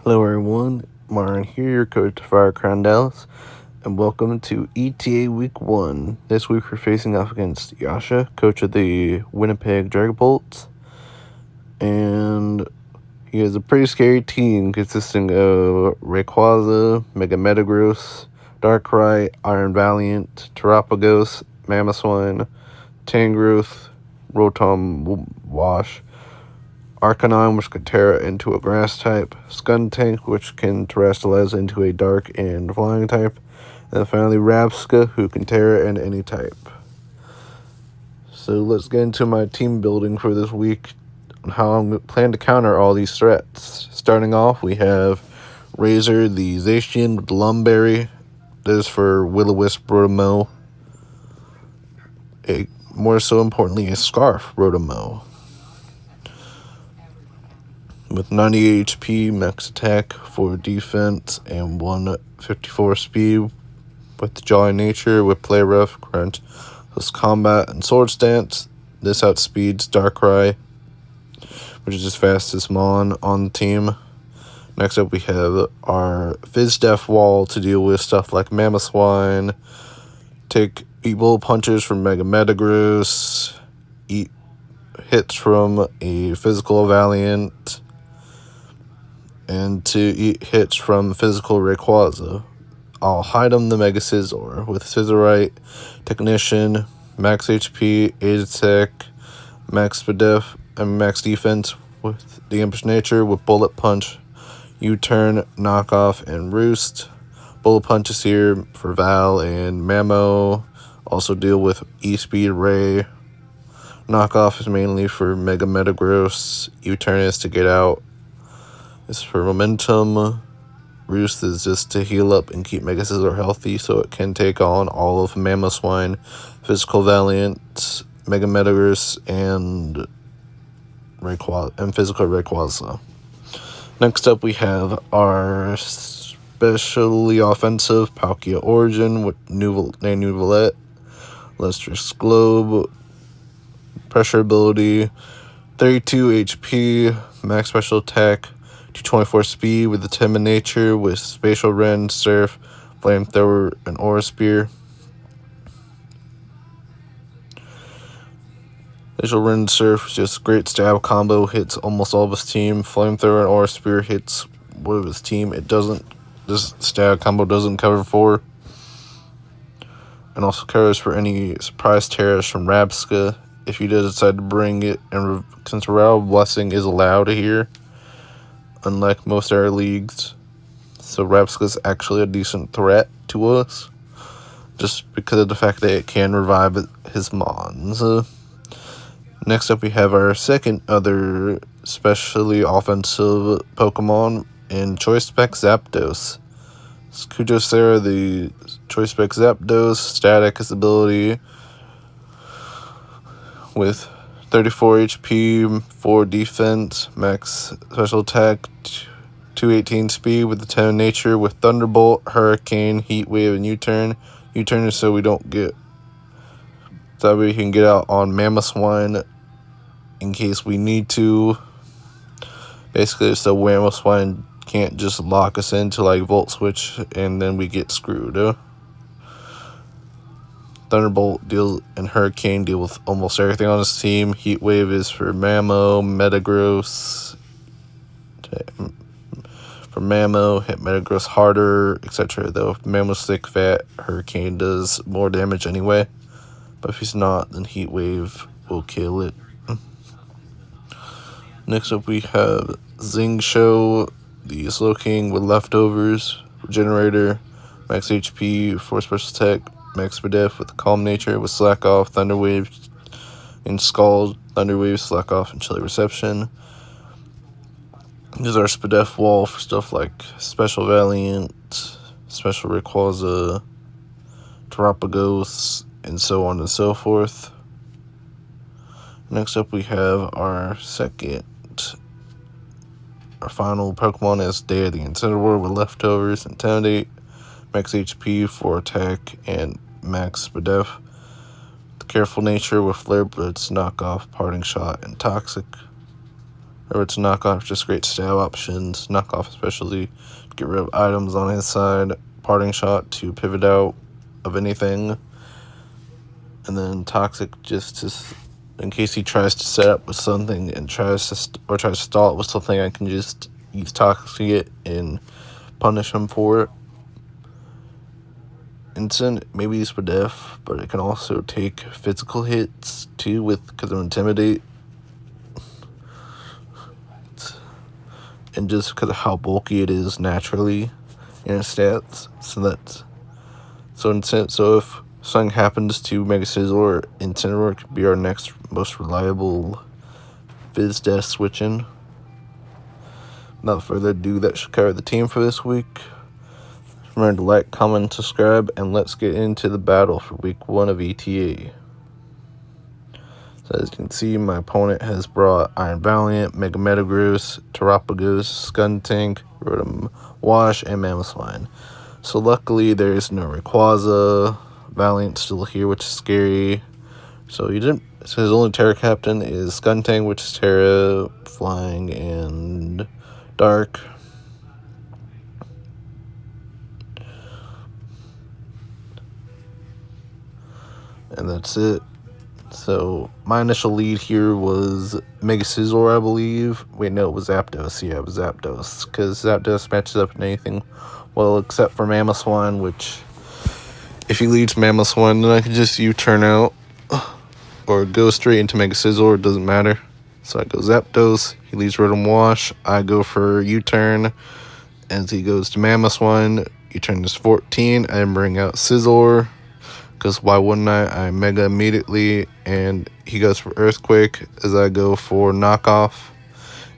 Hello everyone, Marin here, your coach for Crown Dallas, and welcome to ETA Week 1. This week we're facing off against Yasha, coach of the Winnipeg Dragapults, and he has a pretty scary team consisting of Rayquaza, Mega Metagross, Darkrai, Iron Valiant, Terapagos, Mamoswine, Tangrowth, Rotom Wash, Arcanine, which can tear into a grass type, Skuntank, which can terrestrialize into a dark and flying type, and finally Rabsca, who can tear in any type. So let's get into my team building for this week and how I plan to counter all these threats. Starting off, we have Razor, the Zacian with Lumberry. This is for Will-O-Wisp Rotomo. More so importantly, a Scarf Rotomo. With 98 HP, max attack, 4 defense, and 154 speed. With Jolly Nature, with Play Rough, Crunch, plus Combat, and Sword Stance. This outspeeds Darkrai, which is his fastest Mon on the team. Next up, we have our Fizz Def Wall to deal with stuff like Mamoswine, take Bullet Punches from Mega Metagross, eat hits from a Physical Valiant, and to eat hits from Physical Rayquaza. I'll hide him the Mega Scizor with Scissorite, Technician, Max HP, 8 attack, Max Def, and Max Defense with the Impish Nature with Bullet Punch, U-Turn, Knockoff, and Roost. Bullet Punch is here for Val and Mamo. Also deal with E-Speed Ray. Knockoff is mainly for Mega Metagross. U-Turn is to get out. It's for Momentum. Roost is just to heal up and keep Mega Scizor healthy so it can take on all of Mamoswine, Physical Valiant, Mega Metagross, and Physical Rayquaza. Next up, we have our specially offensive Palkia Origin with Nuvolette, Lustrous Globe, Pressure Ability, 32 HP, Max Special Attack, 224 Speed with the Timid Nature with Spatial Rend, Surf, Flamethrower, and Aura Spear. Spatial Rend, Surf is just great stab combo, hits almost all of his team. Flamethrower and Aura Spear hits one of his team. This stab combo doesn't cover for. And also covers for any surprise tears from Rabsca if he does decide to bring it, and since Royal Blessing is allowed here, unlike most of our leagues. So Rabsca is actually a decent threat to us, just because of the fact that it can revive his Mons. Next up, we have our second other specially offensive Pokemon in Choice Spec Zapdos. It's Kujosera, the Choice Spec Zapdos, static is ability with 34 HP, 4 defense, max special attack, 218 speed with the 10 nature with Thunderbolt, Hurricane, Heat Wave, and U-Turn. U-Turn is so we don't get, so we can get out on Mamoswine in case we need to. Basically, so Mamoswine can't just lock us into like Volt Switch and then we get screwed. Thunderbolt and Hurricane deal with almost everything on his team. Heat Wave is for Mamo, Metagross. For Mamo, hit Metagross harder, etc. Though if Mamo's thick, fat, Hurricane does more damage anyway. But if he's not, then Heat Wave will kill it. Next up, we have Zingshow, the Slowking with Leftovers, Regenerator, Max HP, 4 Special Attack, Max Def with Calm Nature with Slack Off, Thunder Wave, and Scald, Thunder Wave, Slack Off, and Chilly Reception. This is our Spadef wall for stuff like Special Valiant, Special Rayquaza, Terapagos, and so on and so forth. Next up, we have our final Pokemon is Day of the Incineroar with Leftovers, Intimidate, Max HP, 4 attack, and Max Spadef. The Careful Nature with Flare Blitz, Knockoff, Parting Shot, and Toxic. Or it's knock off, just great stab options. Knock off especially, get rid of items on his side. Parting shot to pivot out of anything. And then toxic just to, in case he tries to set up with something and tries to stall it with something, I can just use toxic and punish him for it. Instant, maybe use for def, but it can also take physical hits too because of intimidate. And just because of how bulky it is naturally in its stats. So if something happens to Mega Sizzler, Incineroar could be our next most reliable Fizz Death switching. Without further ado, that should cover the team for this week. Remember to like, comment, subscribe, and let's get into the battle for week 1 of ETA. So as you can see, my opponent has brought Iron Valiant, Mega Metagross, Terapagos, Skuntank, Rotom Wash, and Mamoswine. So luckily there is no Rayquaza. Valiant's still here, which is scary. So his only Terra Captain is Skuntank, which is Terra, Flying, and Dark. And that's it. So my initial lead here was Mega Sizzler, I believe. Wait, no, it was Zapdos. Yeah, it was Zapdos. Because Zapdos matches up in anything. Well, except for Mamoswine, which if he leads Mamoswine, then I can just U-turn out. Or go straight into Mega Sizzler. It doesn't matter. So I go Zapdos. He leads Rotom Wash. I go for U-turn. As he goes to Mamoswine, U-turn is 14. I bring out Sizzler. Because why wouldn't I Mega immediately, and he goes for Earthquake as I go for Knockoff.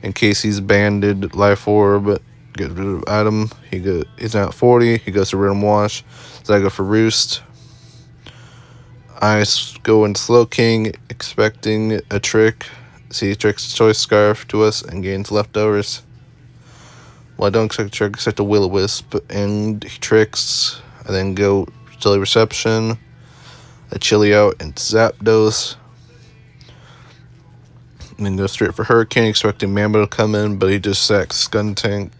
In case he's banded Life Orb, get rid of item. He's now at 40. He goes to Rotom Wash. So I go for Roost. I go in Slow King, expecting a trick. See, he tricks Choice Scarf to us and gains leftovers. Well, I don't expect a trick, except a Will-O-Wisp, and he tricks. I then go Chilly Reception. I Chilly out and Zapdos. And then go straight for Hurricane, expecting Mambo to come in, but he just sacks Skuntank.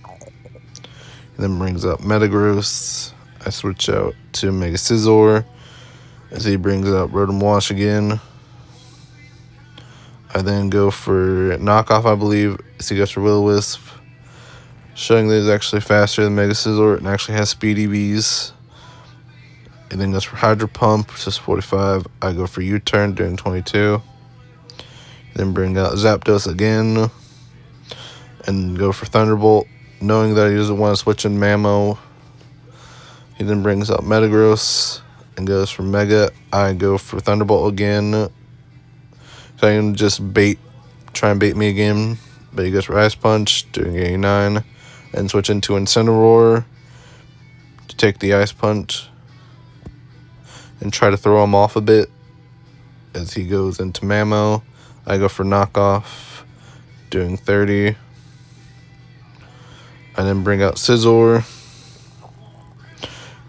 And then brings out Metagross. I switch out to Mega Sizzler as he brings out Rotom Wash again. I then go for Knockoff, I believe, as he goes for Will-O-Wisp, showing that he's actually faster than Mega Sizzler and actually has Speedy Bees. And then goes for Hydro Pump, which is 45. I go for U-turn, doing 22. Then bring out Zapdos again. And go for Thunderbolt, knowing that he doesn't want to switch in Mamo. He then brings out Metagross and goes for Mega. I go for Thunderbolt again. So I can just try and bait me again. But he goes for Ice Punch, doing 89. And switch into Incineroar to take the Ice Punch. And try to throw him off a bit as he goes into Mamo. I go for Knockoff, doing 30. I then bring out Sizzler,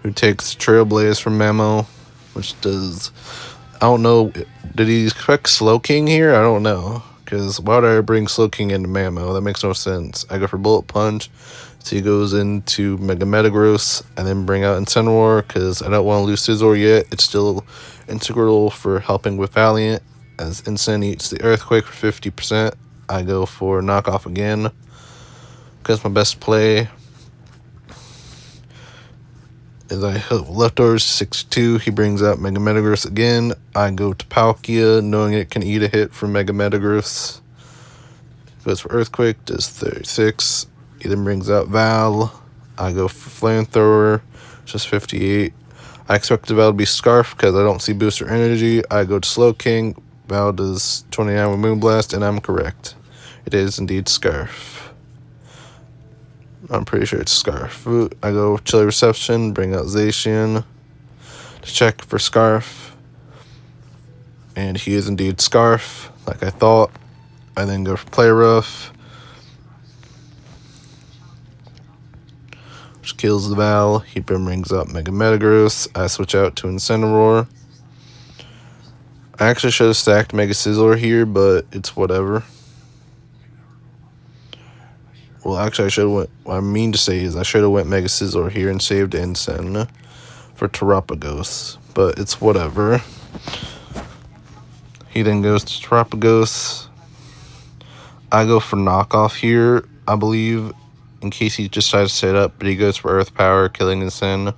who takes Trailblaze from Mamo, which does, I don't know, did he expect Slow King here? I don't know, because why would I bring Slow King into Mamo? That makes no sense. I go for Bullet Punch. So he goes into Mega Metagross and then bring out Incineroar because I don't want to lose Sizzler yet. It's still integral for helping with Valiant as Incin eats the Earthquake for 50%. I go for Knockoff again because my best play is I hit leftovers 62. He brings out Mega Metagross again. I go to Palkia knowing it can eat a hit from Mega Metagross. Goes for Earthquake, does 36. He then brings out Val. I go for Flamethrower, just 58. I expected Val to be Scarf because I don't see Booster Energy. I go to Slow King. Val does 29 with Moonblast, and I'm correct. It is indeed Scarf. I'm pretty sure it's Scarf. I go Chilly Reception, bring out Zacian to check for Scarf. And he is indeed Scarf, like I thought. I then go for Play Rough, which kills the Val. He brings up Mega Metagross. I switch out to Incineroar. I actually should have stacked Mega Sizzler here, but it's whatever. Well, actually, I should have went. What I mean to say is I should have went Mega Scizor here and saved Ensign for Terapagos. But it's whatever. He then goes to Terapagos. I go for knockoff here, I believe, in case he just tries to set up. But he goes for Earth Power, killing Ensign.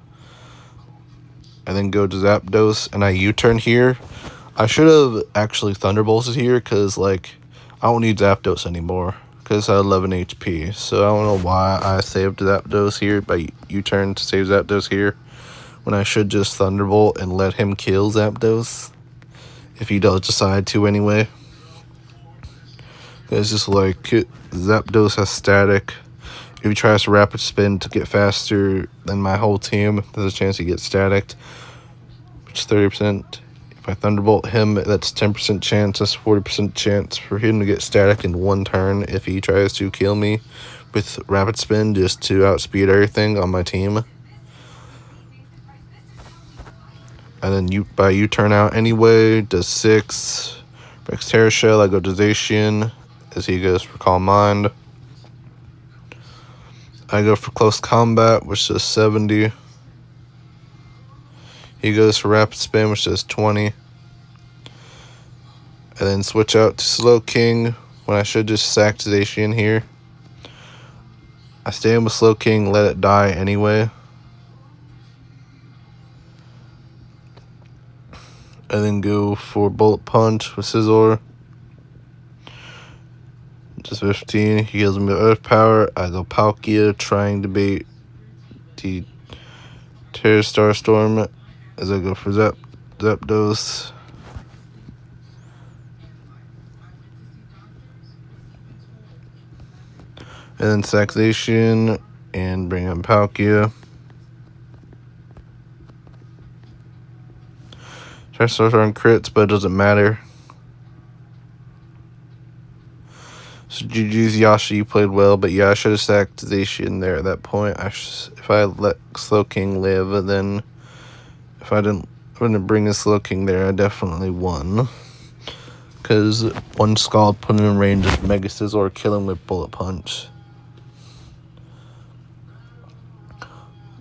I then go to Zapdos, and I U-turn here. I should have actually Thunderbolted here, because, like, I don't need Zapdos anymore, because I have 11 HP. So I don't know why I saved Zapdos here by U-turn to save Zapdos here, when I should just Thunderbolt and let him kill Zapdos, if he does decide to anyway. It's just like, Zapdos has static. If he tries to rapid spin to get faster than my whole team, there's a chance he gets staticked, which is 30%. If I Thunderbolt him, that's 10% chance. That's 40% chance for him to get static in one turn if he tries to kill me with rapid spin just to outspeed everything on my team. And then by U-turn out anyway, does 6. Breaks Terra Shell, I go to Zacian as he goes for Calm Mind. I go for Close Combat, which is 70. He goes for Rapid Spin, which is 20. And then switch out to Slow King when I should just sack Zacian here. I stay in with Slow King, let it die anyway. And then go for Bullet Punch with Scizor. Just 15. He heals me with Earth Power. I go Palkia, trying to bait the Terra Star Storm as I go for Zapdos. And then Zacian and bring up Palkia. Try to start on crits, but it doesn't matter. So GG's Yasha, you played well, but yeah, I should have sacked Zacian there at that point. If I let Slow King live, then if I didn't bring the Slow King there, I definitely won. Because one Scald put him in range of Mega Scizor or kill him with Bullet Punch.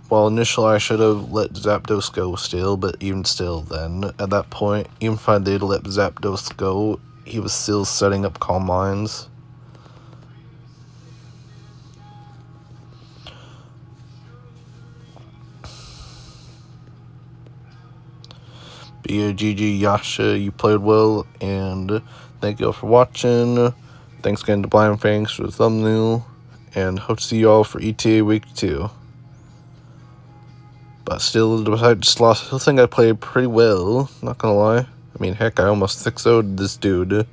Well, initially I should have let Zapdos go still, but even still then, at that point, even if I did let Zapdos go, he was still setting up Calm Minds. But yeah, GG Yasha, you played well, and thank you all for watching. Thanks again to Blind Fangs for the thumbnail, and hope to see you all for ETA Week 2. But still, besides just lost, I still think I played pretty well, not gonna lie. I mean, heck, I almost 6-0'd this dude.